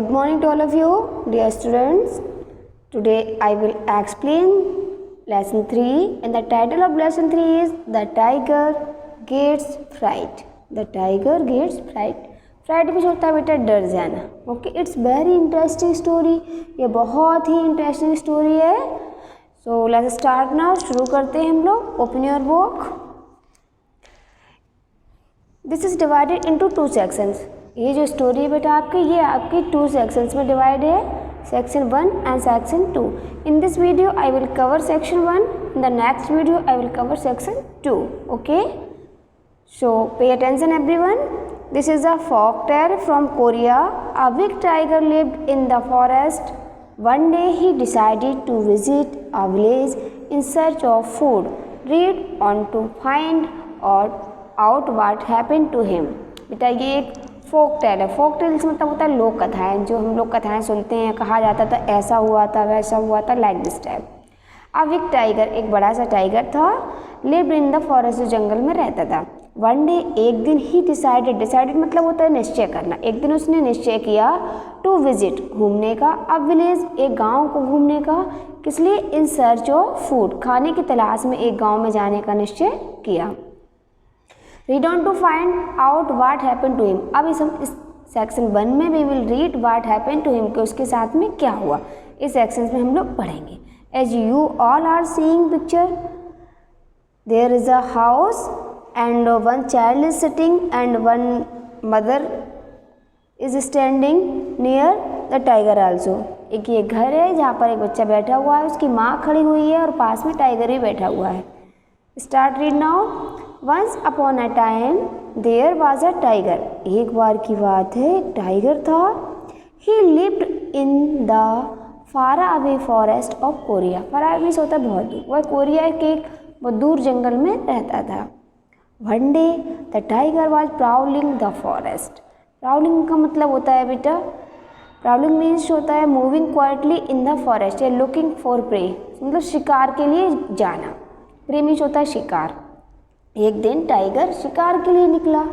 good morning to all of you, dear students. Today I will explain lesson 3 and the title of lesson 3 is The Tiger Gets Fright. The Tiger Gets Fright. Fright भी होता है बेटा डर जाना. Okay, it's very interesting story. ये बहुत ही interesting story है. So let's start now. शुरू करते हैं हम लोग. Open your book. This is divided into 2 sections. ये जो स्टोरी है बेटा आपकी, ये आपकी 2 सेक्शंस में डिवाइड है. Section 1 and section 2. In this video I will cover section 1. In the next video I will cover section 2. Okay, so pay attention everyone. This is a folk tale from Korea. A big tiger lived in the forest. One day he decided to visit a village in search of food. Read on to find out what happened to him. बेटा ये एक folk tale है. Folk tales मतलब होता है लोक कथाएं. जो हम लोग कथाएं सुनते हैं, कहा जाता था ऐसा हुआ था वैसा हुआ था, like this type. A big tiger, एक बड़ा सा टाइगर था. लिव्ड इन द फॉरेस्ट, जंगल में रहता था. वन डे, एक दिन ही डिसाइडेड मतलब होता है निश्चय करना. एक दिन उसने निश्चय किया टू विजिट, घूमने का. अब विलेज, एक गांव को घूमने का. किस लिए? इन सर्च ऑफ फूड, खाने की तलाश में एक गांव में जाने का निश्चय किया. Read on to find out what happened to him. अब इस सेक्शन 1 में we will read what happened to him, कि उसके साथ में क्या हुआ. इस सेक्शन में हम लोग पढ़ेंगे. As you all are seeing picture, there is a house and one child is sitting and one mother is standing near the tiger also. एक ये घर है जहाँ पर एक बच्चा बैठा हुआ है, उसकी माँ खड़ी हुई है और पास में टाइगर भी बैठा हुआ है. Start read now. Once upon a time there was a tiger. एक बार की बात है, एक टाइगर था. He lived in the far away forest of Korea. Far away से होता है बहुत दूर. वह कोरिया के एक बहुत दूर जंगल में रहता था. One day the tiger was prowling the forest. Prowling का मतलब होता है बेटा, प्राउलिंग मीन्स होता है moving quietly in the forest या लुकिंग फॉर प्रे, मतलब शिकार के लिए जाना. प्रे मीन्स होता है शिकार. एक दिन टाइगर शिकार के लिए निकला.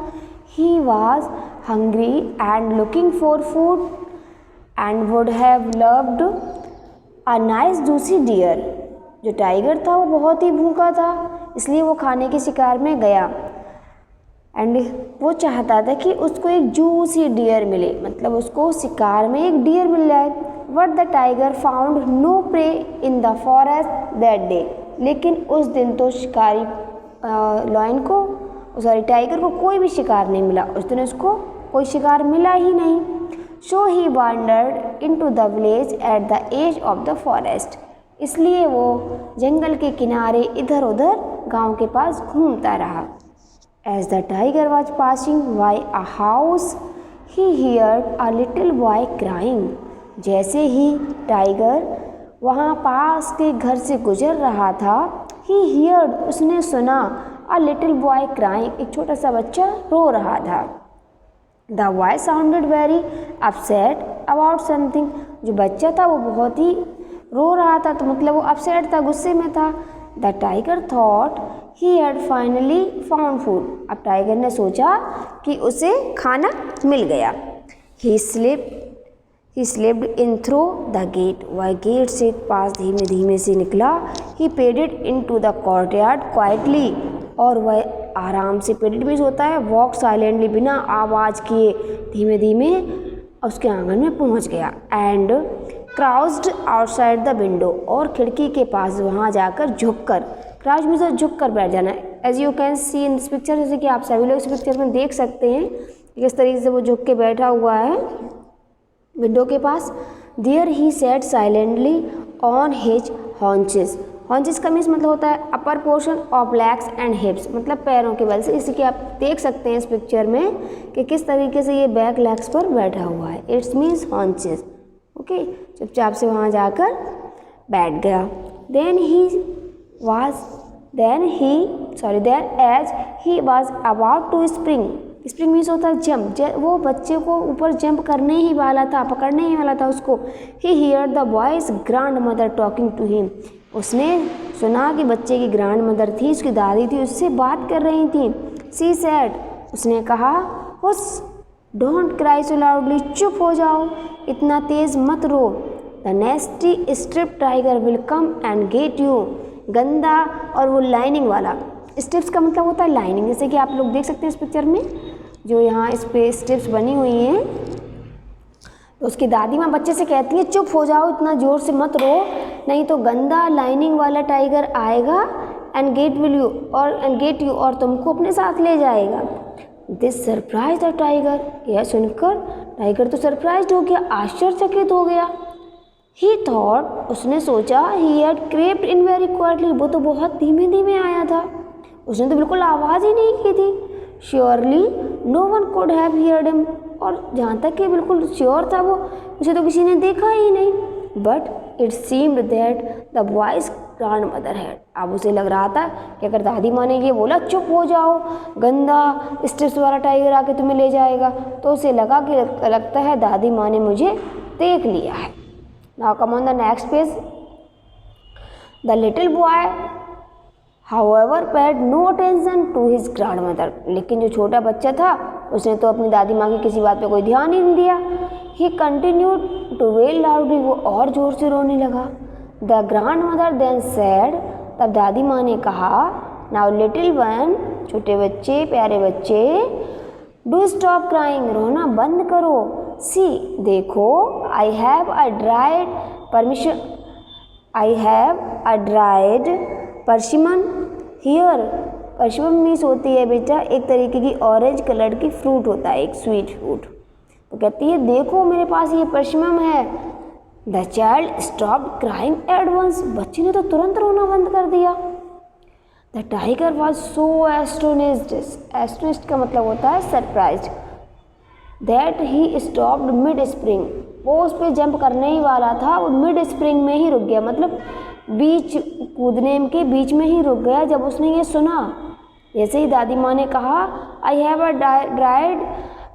He was hungry and looking for food and would have loved a nice juicy deer. जो टाइगर था वो बहुत ही भूखा था, इसलिए वो खाने के शिकार में गया. एंड वो चाहता था कि उसको एक जूसी डियर मिले, मतलब उसको शिकार में एक डियर मिल जाए. But the tiger found no prey in the forest that day. लेकिन उस दिन तो शिकारी लॉयन को, सॉरी टाइगर को कोई भी शिकार नहीं मिला. उस दिन उसको कोई शिकार मिला ही नहीं. So he wandered into the village at the edge of the forest. इसलिए वो जंगल के किनारे इधर उधर गांव के पास घूमता रहा. As the tiger was passing by a house he heard a little boy crying. जैसे ही टाइगर वहाँ पास के घर से गुजर रहा था, ही हियर्ड, उसने सुना, अ लिटिल बॉय क्राइंग, एक छोटा सा बच्चा रो रहा था. The boy sounded very upset about something. जो बच्चा था वो बहुत ही रो रहा था, तो मतलब वो अपसेट था, गुस्से में था. The tiger thought he had finally found food. अब टाइगर ने सोचा कि उसे खाना मिल गया. He slipped in through the gate. वह गेट से पास धीमे धीमे से निकला. He padded into the courtyard quietly. और वह आराम से, पेडेड मीन्स होता है वॉक साइलेंटली, बिना आवाज़ किए धीमे धीमे उसके आंगन में पहुंच गया. And crouched outside the window. और खिड़की के पास वहाँ जाकर झुककर, क्राउज मीन्स झुक कर बैठ जाना. As you can see in this picture, जैसे कि आप सभी लोग इस पिक्चर में देख सकते हैं किस तरीके से वो झुक के बैठा हुआ है विंडो के पास. There he sat silently on his haunches. Haunches का मीन्स मतलब होता है upper portion of legs and hips, मतलब पैरों के बल से. इसी के आप देख सकते हैं इस पिक्चर में कि किस तरीके से ये बैक लेग्स पर बैठा हुआ है. It's means haunches. ओके, चुपचाप से वहाँ जाकर बैठ गया. Then as he was about to spring. Spring means होता है जंप. वो बच्चे को ऊपर जंप करने ही वाला था, पकड़ने ही वाला था उसको. He hear the boy's grandmother talking to him. उसने सुना कि बच्चे की ग्रैंड मदर थी, उसकी दादी थी, उससे बात कर रही थी. सी सेड, उसने कहा, hush don't cry so loudly, चुप हो जाओ, इतना तेज़ मत रो। The nasty striped tiger will come and get you, गंदा और वो लाइनिंग वाला, स्ट्रिप्स का मतलब होता है लाइनिंग, जैसे कि आप लोग देख सकते हैं इस पिक्चर में जो यहाँ इस पे स्ट्रिप्स बनी हुई हैं। तो उसकी दादी माँ बच्चे से कहती है चुप हो जाओ, इतना ज़ोर से मत रो, नहीं तो गंदा लाइनिंग वाला टाइगर आएगा एंड गेट यू और तुमको अपने साथ ले जाएगा। दिस सरप्राइज द टाइगर, यह सुनकर टाइगर तो सरप्राइज हो गया, आश्चर्यचकित हो गया। ही थॉट, उसने सोचा, he had crept in very quietly, वो तो बहुत धीमे धीमे आया था, उसने तो बिल्कुल आवाज़ ही नहीं की थी। Surely no one could have heard him, और जहाँ तक कि बिल्कुल श्योर था वो, उसे तो किसी ने देखा ही नहीं। But it seemed that the voice grand mother had, अब उसे लग रहा था कि अगर दादी माँ ने ये बोला चुप हो जाओ, गंदा स्ट्रिप्स वाला टाइगर आके तुम्हें ले जाएगा, तो उसे लगा कि लगता है दादी माँ ने मुझे देख लिया है। Now come on the next page. The little boy however paid no attention to his grandmother, लेकिन जो छोटा बच्चा था उसने तो अपनी दादी माँ की किसी बात पे कोई ध्यान ही नहीं दिया। He continued to wail loudly, वो और ज़ोर से रोने लगा। The grandmother then said, तब दादी माँ ने कहा, नाउ लिटिल वन, छोटे बच्चे, प्यारे बच्चे, डू स्टॉप क्राइंग, रोना बंद करो। सी, देखो, I have a dried persimmon here, persimmon means होती है बेटा एक तरीके की ऑरेंज कलर की फ्रूट होता है, एक स्वीट फ्रूट। तो कहती है देखो मेरे पास ये परसिमन है। The child stopped crying at once, बच्चे ने तो तुरंत रोना बंद कर दिया। The tiger was so astonished, astonished का मतलब होता है surprised, that he stopped mid spring, वो उस पर जंप करने ही वाला था, वो मिड स्प्रिंग में ही रुक गया, मतलब बीच कूदने के बीच में ही रुक गया जब उसने ये सुना। जैसे ही दादी माँ ने कहा आई हैव अ ड्राइड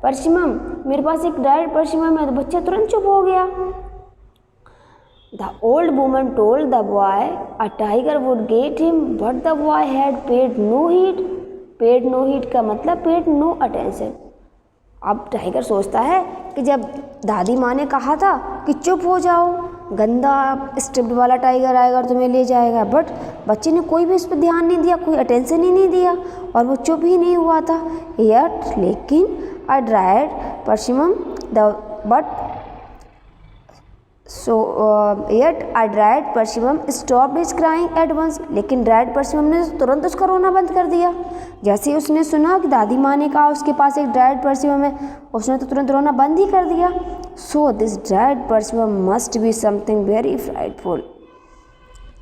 परसिमम, मेरे पास एक ड्राइड परसिमम है, तो बच्चा तुरंत चुप हो गया। The old woman told the boy a tiger would get him, but the boy had paid no heed, paid no heed का मतलब पेड नो अटेंशन। अब टाइगर सोचता है कि जब दादी माँ ने कहा था कि चुप हो जाओ, गंदा स्ट्रिप्ड वाला टाइगर आएगा और तुम्हें ले जाएगा, बट बच्चे ने कोई भी उस पर ध्यान नहीं दिया, कोई अटेंशन ही नहीं दिया और वो चुप ही नहीं हुआ था। यट लेकिन a dried persimmon the but yet a dried persimmon stopped his crying at once, लेकिन ड्राइड परसिमम ने तुरंत उसका रोना बंद कर दिया। जैसे ही उसने सुना कि दादी माँ ने कहा उसके पास एक ड्राइड परसिमम है, उसने तो तुरंत रोना बंद ही कर दिया। So this dried persimmon must be something very frightful,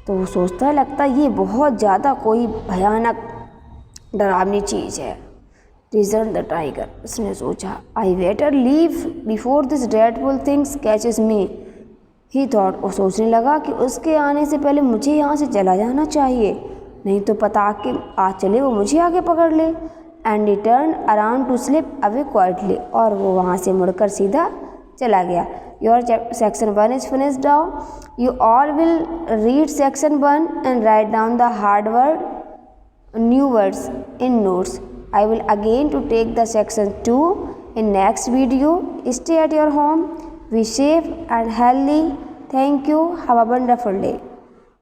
तो वो सोचता है लगता है ये बहुत ज़्यादा कोई भयानक डरावनी चीज़ है। रीजन द टाइगर, उसने सोचा, I better leave before this dreadful things catches me, he thought, वो सोचने लगा कि उसके आने से पहले मुझे यहाँ से चला जाना चाहिए, नहीं तो पता कि आज चले वो मुझे आगे पकड़ ले। And he turn around two slip away quietly, और वो वहाँ से मुड़कर सीधा चला गया। Your section 1 is finished now, you all will read section 1 and write down the hard word new words in notes. I will again to take the section 2 in next video. Stay at your home. Be safe and healthy. Thank you. Have a wonderful day.